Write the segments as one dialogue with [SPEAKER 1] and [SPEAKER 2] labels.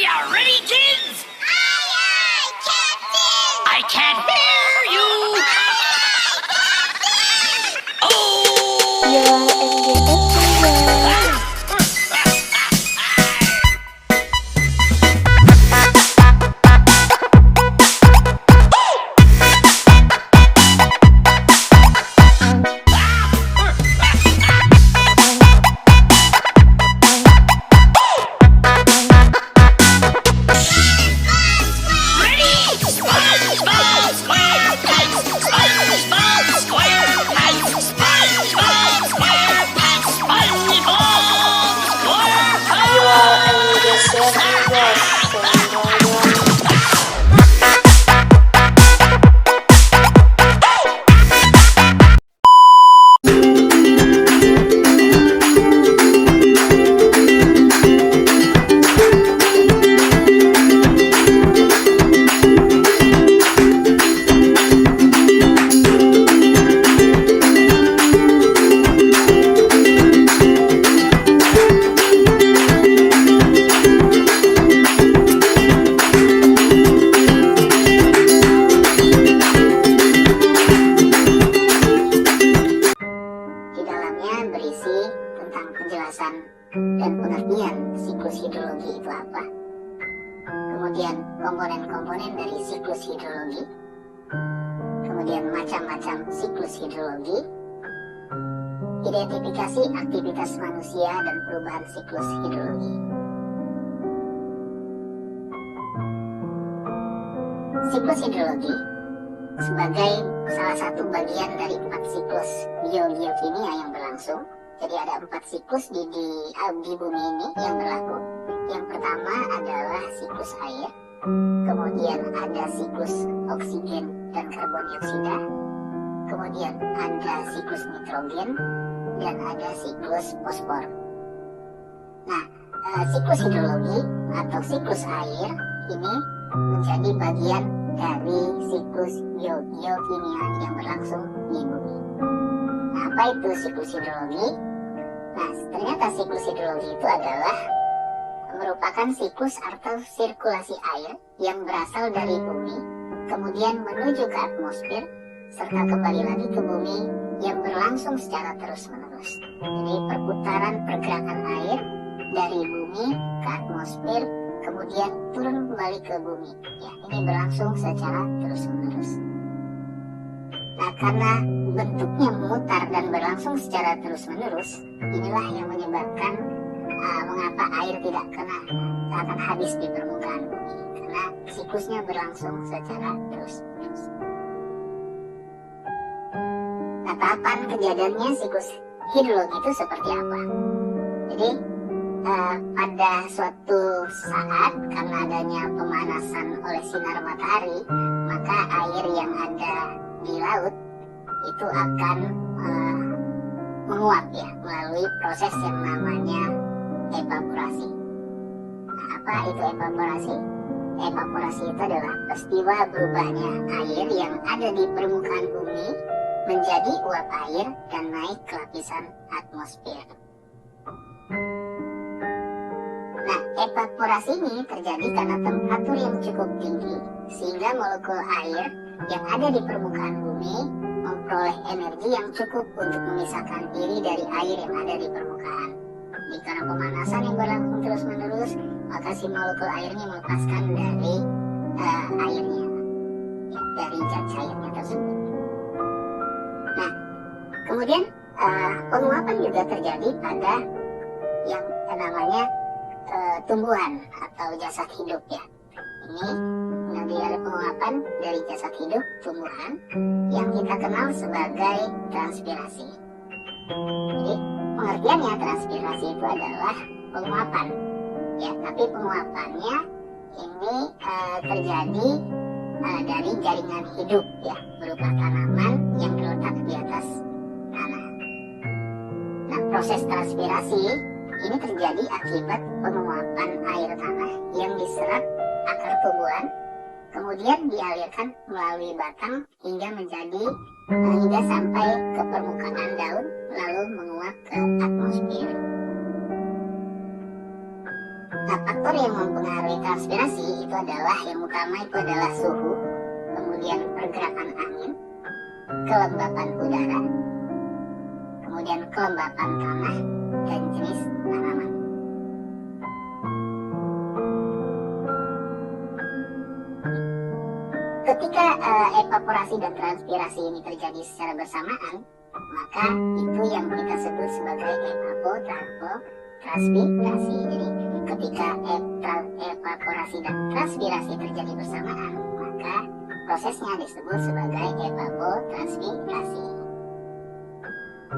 [SPEAKER 1] you ready, kids?
[SPEAKER 2] Aye, aye, Captain!
[SPEAKER 1] I can't hear you. Oh! Ready? SpongeBob SquarePants! SpongeBob SquarePants! SpongeBob SquarePants! SpongeBob
[SPEAKER 3] Di dalamnya berisi tentang penjelasan dan pengertian siklus hidrologi itu apa, kemudian komponen-komponen dari siklus hidrologi, kemudian macam-macam siklus hidrologi, identifikasi aktivitas manusia dan perubahan siklus hidrologi. Siklus hidrologi sebagai salah satu bagian dari 4 siklus biogeokimia yang berlangsung. Jadi ada 4 siklus di bumi ini yang berlaku. Yang pertama adalah siklus air, kemudian ada siklus oksigen dan karbon dioksida, kemudian ada siklus nitrogen, dan ada siklus fosfor. Nah, siklus hidrologi atau siklus air ini menjadi bagian dari siklus geokimia yang berlangsung di bumi. Nah, apa itu siklus hidrologi? Nah, ternyata siklus hidrologi itu adalah merupakan siklus atau sirkulasi air yang berasal dari bumi, kemudian menuju ke atmosfer, serta kembali lagi ke bumi yang berlangsung secara terus-menerus. Jadi perputaran pergerakan air dari bumi ke atmosfer, kemudian turun kembali ke bumi. Ya, ini berlangsung secara terus-menerus. Nah, karena bentuknya memutar dan berlangsung secara terus-menerus, inilah yang menyebabkan mengapa air tidak akan habis di permukaan bumi, karena siklusnya berlangsung secara terus-menerus. Nah, tahapan kejadiannya siklus hidrologi itu seperti apa? Jadi pada suatu saat karena adanya pemanasan oleh sinar matahari, maka air yang ada di laut itu akan menguap ya melalui proses yang namanya evaporasi. Nah, apa itu evaporasi? Evaporasi itu adalah peristiwa berubahnya air yang ada di permukaan bumi menjadi uap air dan naik ke lapisan atmosfer. Nah, evaporasi ini terjadi karena temperatur yang cukup tinggi sehingga molekul air yang ada di permukaan bumi memperoleh energi yang cukup untuk memisahkan diri dari air yang ada di permukaan. Jadi karena pemanasan yang berlangsung terus-menerus, maka si molekul airnya melepaskan dari airnya, ya, dari zat cairnya tersebut. Nah, kemudian penguapan juga terjadi pada yang namanya tumbuhan atau jasad hidup ya. Ini nanti ada penguapan dari jasad hidup tumbuhan yang kita kenal sebagai transpirasi. Jadi pengertiannya transpirasi itu adalah penguapan ya, tapi penguapannya ini terjadi dari jaringan hidup ya, berupa tanaman yang terletak di atas tanah. Nah, proses transpirasi ini terjadi akibat penguapan air tanah yang diserap akar tumbuhan, kemudian dialirkan melalui batang hingga sampai ke permukaan daun, lalu menguap ke atmosfer. Nah, faktor yang mempengaruhi transpirasi itu adalah, yang utama itu adalah suhu, kemudian pergerakan angin, kelembapan udara, kemudian kelembapan tanah, dan jenis tanaman. Ketika evaporasi dan transpirasi ini terjadi secara bersamaan, maka itu yang kita sebut sebagai evapotranspirasi. Jadi ketika evaporasi dan transpirasi terjadi bersamaan, maka prosesnya disebut sebagai evapotranspirasi.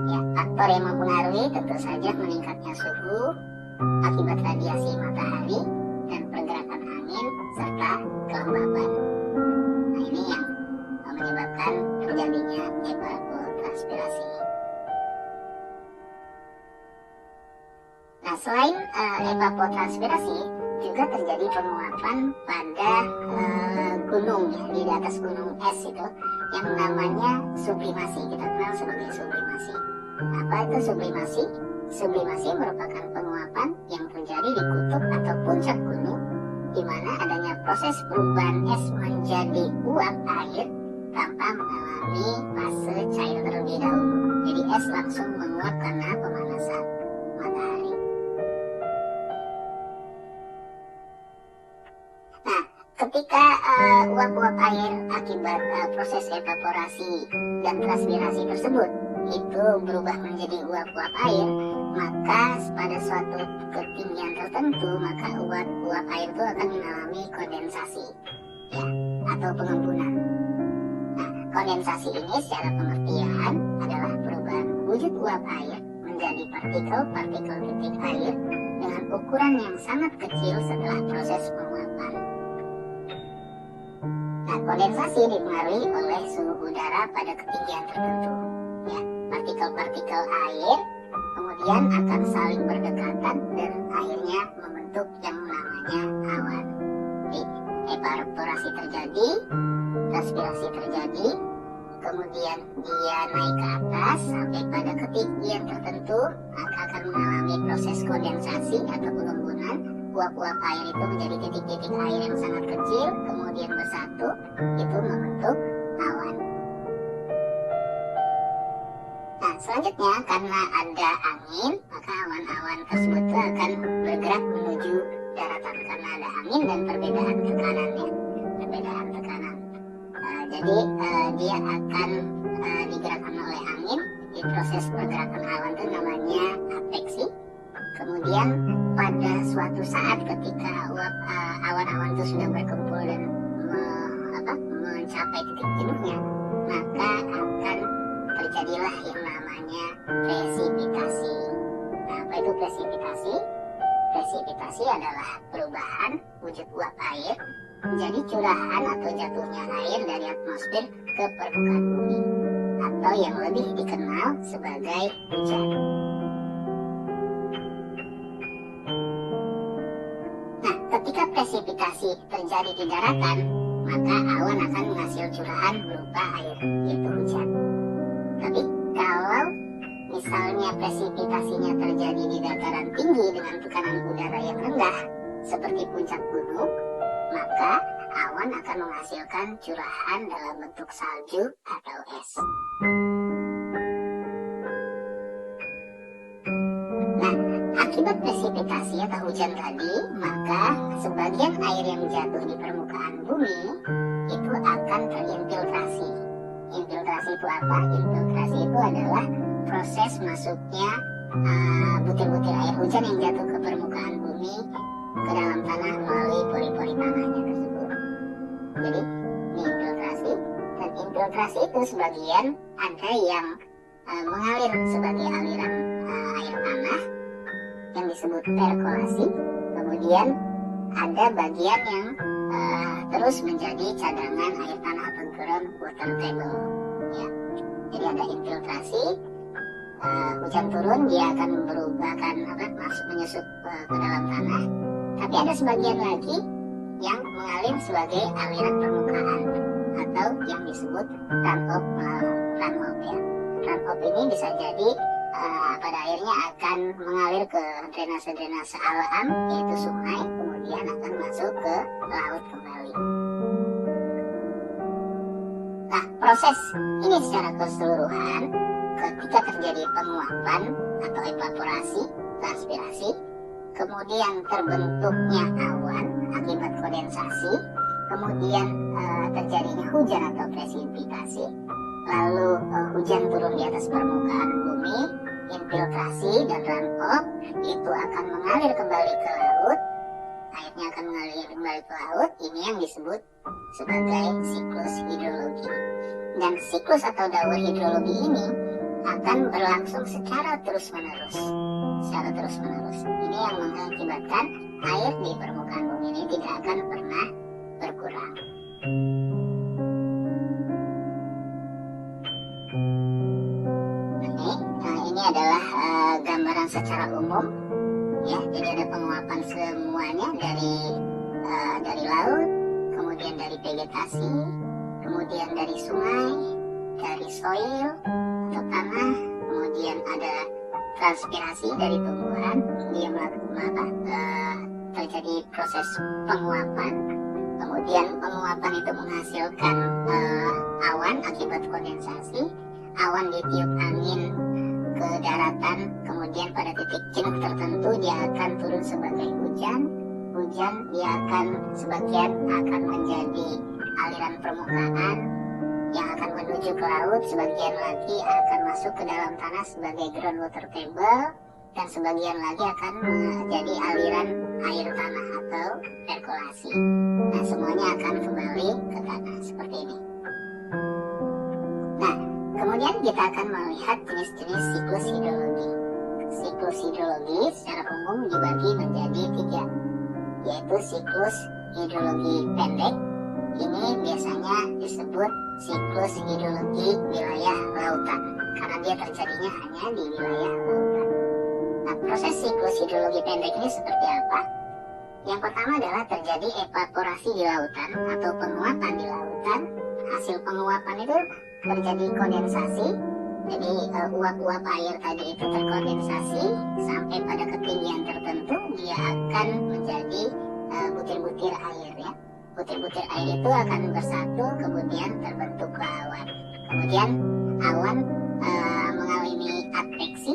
[SPEAKER 3] Ya, faktor yang mempengaruhi tentu saja meningkatnya suhu akibat radiasi matahari dan pergerakan angin serta kelembapan. Nah, ini yang menyebabkan terjadinya evapotranspirasi. Nah, selain evapotranspirasi, juga terjadi penguapan pada gunung, ya, di atas gunung es itu, yang namanya sublimasi. Kita kenal sebagai sublimasi. Apa itu sublimasi? Sublimasi merupakan penguapan yang terjadi di kutub atau puncak gunung, di mana adanya proses perubahan es menjadi uap air tanpa mengalami fase cair terlebih dahulu. Jadi es langsung menguap karena pemanasan matahari. Nah, ketika uap-uap air akibat proses evaporasi dan transpirasi tersebut itu berubah menjadi uap-uap air, maka pada suatu ketinggian tertentu, maka uap air itu akan mengalami kondensasi, ya, atau pengembunan. Nah, kondensasi ini secara pengertian adalah perubahan wujud uap air menjadi partikel-partikel titik air dengan ukuran yang sangat kecil setelah proses penguapan. Nah, kondensasi dipengaruhi oleh suhu udara pada ketinggian tertentu. Ya, partikel-partikel air kemudian akan saling berdekatan dan akhirnya membentuk yang namanya awan. Jadi, evaporasi terjadi, transpirasi terjadi, kemudian dia naik ke atas sampai pada ketinggian tertentu, maka akan mengalami proses kondensasi atau pengembunan. Uap-uap air itu menjadi titik-titik air yang sangat kecil, kemudian bersatu, itu membentuk awan. Nah, selanjutnya karena ada angin, maka awan-awan tersebut akan bergerak menuju daratan karena ada angin dan perbedaan tekanannya, perbedaan tekanan. Jadi dia akan digerakkan oleh angin. Di proses pergerakan awan itu namanya adveksi. Kemudian pada suatu saat ketika awan-awan itu sudah berkumpul dan mencapai titik jenuhnya, maka akan terjadilah yang namanya presipitasi. Nah, apa itu presipitasi? Presipitasi adalah perubahan wujud uap air menjadi curahan atau jatuhnya air dari atmosfer ke permukaan bumi, atau yang lebih dikenal sebagai hujan. Nah, ketika presipitasi terjadi di daratan, maka awan akan menghasil curahan berupa air, yaitu hujan. Tapi kalau misalnya presipitasinya terjadi di dataran tinggi dengan tekanan udara yang rendah, seperti puncak gunung, maka awan akan menghasilkan curahan dalam bentuk salju atau es. Nah, akibat presipitasi atau hujan tadi, maka sebagian air yang jatuh di permukaan bumi itu akan terinfiltrasi. Infiltrasi itu apa? Infiltrasi itu adalah proses masuknya butir-butir air hujan yang jatuh ke permukaan bumi ke dalam tanah melalui pori-pori tanahnya tersebut. Jadi ini infiltrasi, dan infiltrasi itu sebagian ada yang mengalir sebagai aliran air tanah yang disebut perkolasi, kemudian ada bagian yang terus menjadi cadangan air tanah atau ground water table. Ya. Jadi ada infiltrasi, hujan turun dia akan menyusup ke dalam tanah. Tapi ada sebagian lagi yang mengalir sebagai aliran permukaan atau yang disebut runoff ya. Runoff ini bisa jadi pada akhirnya akan mengalir ke drainase-drainase alam, yaitu sungai, kemudian akan masuk ke laut kembali. Nah, proses ini secara keseluruhan ketika terjadi penguapan atau evaporasi, transpirasi, kemudian terbentuknya awan akibat kondensasi, kemudian terjadinya hujan atau presipitasi, lalu hujan turun di atas permukaan bumi, infiltrasi dan runoff, itu akan mengalir kembali ke laut, airnya akan mengalir kembali ke laut. Ini yang disebut sebagai siklus hidrologi. Dan siklus atau daur hidrologi ini akan berlangsung secara terus-menerus. Ini yang mengakibatkan air di permukaan bumi ini tidak akan pernah berkurang. Ini adalah gambaran secara umum, ya. Jadi ada penguapan semuanya dari laut, kemudian dari vegetasi, kemudian dari sungai, dari soil atau tanah, kemudian ada transpirasi dari tumbuhan, dia terjadi proses penguapan, kemudian penguapan itu menghasilkan awan akibat kondensasi, awan ditiup angin ke daratan, kemudian pada titik jenuh tertentu dia akan turun sebagai hujan dia akan sebagian akan menjadi aliran permukaan yang akan menuju ke laut, sebagian lagi akan masuk ke dalam tanah sebagai groundwater table, dan sebagian lagi akan menjadi aliran air tanah atau perkolasi. Nah, semuanya akan kembali ke tanah seperti ini. Nah, kemudian kita akan melihat jenis-jenis siklus hidrologi. Siklus hidrologi secara umum dibagi menjadi 3, yaitu siklus hidrologi pendek. Ini biasanya disebut siklus hidrologi wilayah lautan, karena dia terjadinya hanya di wilayah lautan. Nah, proses siklus hidrologi pendek ini seperti apa? Yang pertama adalah terjadi evaporasi di lautan atau penguapan di lautan. Hasil penguapan itu terjadi kondensasi, jadi uap-uap air tadi itu terkondensasi sampai pada ketinggian tertentu, dia akan menjadi butir-butir air, ya. Butir-butir air itu akan bersatu, kemudian terbentuk awan. Kemudian awan mengalami adveksi,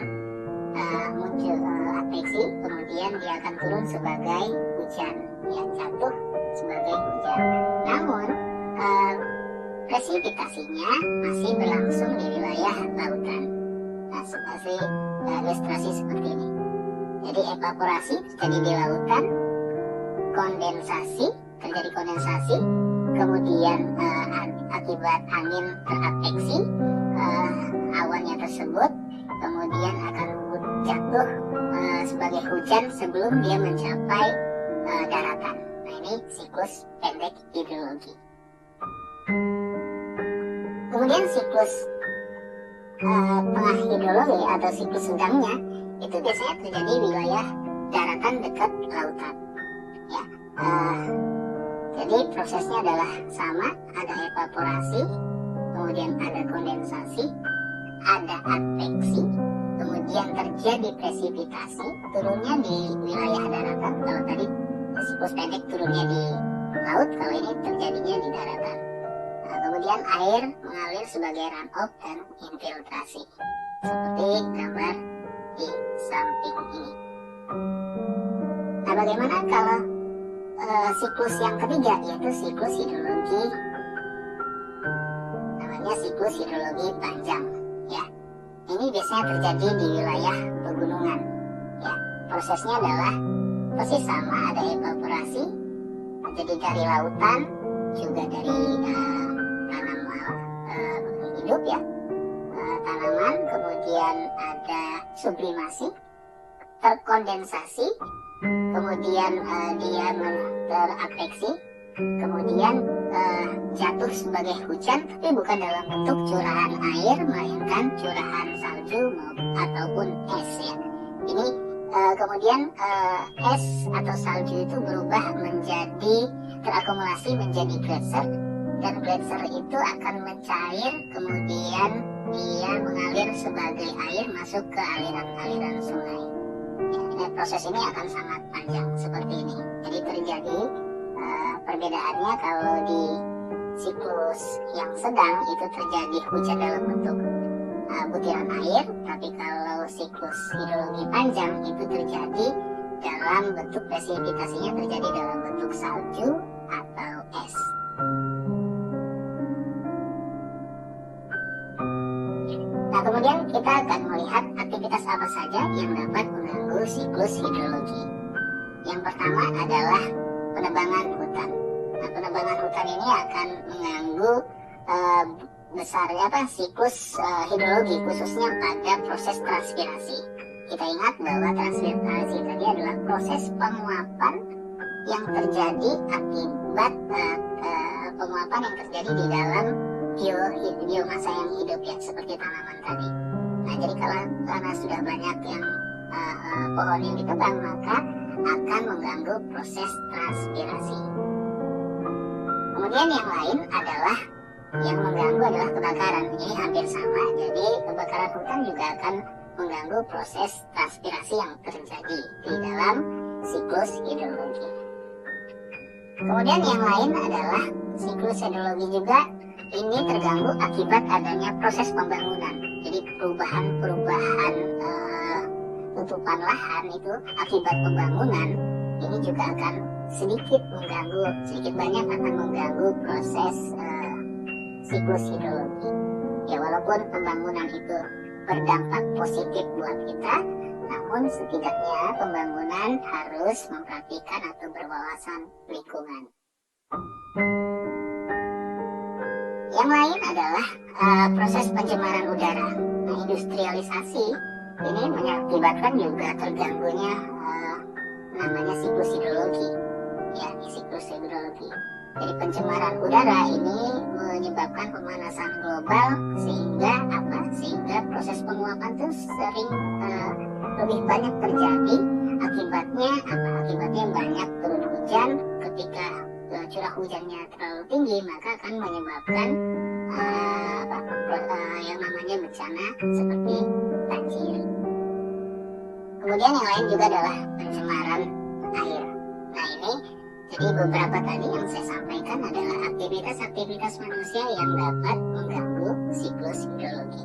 [SPEAKER 3] muncul adveksi, kemudian dia akan turun sebagai hujan, yang jatuh sebagai hujan. Namun presipitasinya masih berlangsung di wilayah lautan. Nah, seperti ilustrasi seperti ini. Jadi evaporasi terjadi di lautan, terjadi kondensasi, kemudian akibat angin teradveksi awannya tersebut, kemudian akan jatuh sebagai hujan sebelum dia mencapai daratan. Nah, ini siklus pendek hidrologi. Kemudian siklus tengah hidrologi atau siklus sedangnya itu biasanya terjadi di wilayah daratan dekat lautan, ya. Jadi prosesnya adalah sama, ada evaporasi, kemudian ada kondensasi, ada adveksi, kemudian terjadi presipitasi, turunnya di wilayah daratan. Kalau tadi siklus pendek turunnya di laut, kalau ini terjadinya di daratan. Nah, kemudian air mengalir sebagai runoff dan infiltrasi, seperti gambar di samping ini. Nah, bagaimana kalau siklus yang ketiga, yaitu siklus hidrologi, namanya siklus hidrologi panjang, ya. Ini biasanya terjadi di wilayah pegunungan, ya. Prosesnya adalah persis sama, ada evaporasi, jadi dari lautan, juga dari tanaman hidup, ya, tanaman, kemudian ada sublimasi, terkondensasi, kemudian dia teradveksi, kemudian jatuh sebagai hujan, tapi bukan dalam bentuk curahan air, melainkan curahan salju ataupun es, ya. Ini kemudian es atau salju itu berubah menjadi terakumulasi menjadi gletser, dan gletser itu akan mencair, kemudian dia mengalir sebagai air masuk ke aliran-aliran sungai. Ya, proses ini akan sangat panjang seperti ini. Jadi terjadi perbedaannya kalau di siklus yang sedang itu terjadi hujan dalam bentuk butiran air, tapi kalau siklus hidrologi panjang itu terjadi dalam bentuk presipitasinya terjadi dalam bentuk salju atau es. Nah, kemudian kita akan melihat aktivitas apa saja yang dapat mengganggu siklus hidrologi. Yang pertama adalah penebangan hutan. Nah, penebangan hutan ini akan mengganggu besarnya siklus hidrologi, khususnya pada proses transpirasi. Kita ingat bahwa transpirasi tadi adalah proses penguapan yang terjadi akibat penguapan yang terjadi di dalam biomasa yang hidup, ya, seperti tanaman tadi. Nah, jadi karena sudah banyak yang pohon yang ditebang, maka akan mengganggu proses transpirasi. Kemudian yang lain adalah yang mengganggu adalah kebakaran. Ini hampir sama. Jadi kebakaran hutan juga akan mengganggu proses transpirasi yang terjadi di dalam siklus hidrologi. Kemudian yang lain adalah siklus hidrologi juga ini terganggu akibat adanya proses pembangunan. Jadi perubahan tutupan lahan itu akibat pembangunan ini juga akan sedikit banyak akan mengganggu proses siklus hidrologi. Ya, walaupun pembangunan itu berdampak positif buat kita, namun setidaknya pembangunan harus memperhatikan atau berwawasan lingkungan. Yang lain adalah proses pencemaran udara. Nah, industrialisasi ini mengakibatkan juga terganggunya namanya siklus hidrologi. Ya, siklus hidrologi. Jadi pencemaran udara ini menyebabkan pemanasan global sehingga proses penguapan itu sering lebih banyak terjadi. Akibatnya banyak turun hujan. Ketika curah hujannya terlalu tinggi, maka akan menyebabkan yang namanya bencana seperti banjir. Kemudian yang lain juga adalah pencemaran air. Nah, ini jadi beberapa tadi yang saya sampaikan adalah aktivitas manusia yang dapat mengganggu siklus hidrologi.